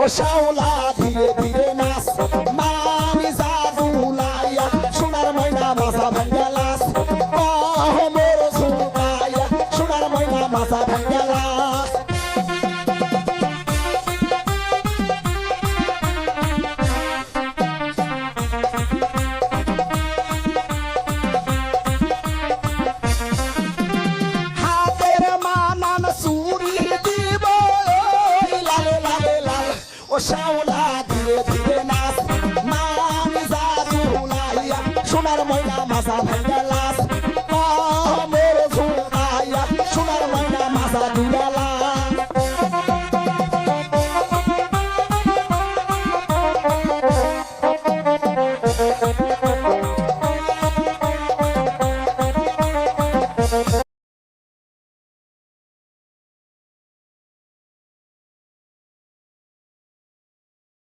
ও শাওলা ধীরে ধীরে নাচ মামি জাদুলাইয়া সোনার ময়না মাথা ভাঙ্গালাস ও মোর সুমাইয়া সোনার ময়না মাথা ভাঙ্গালাস ও শাওলা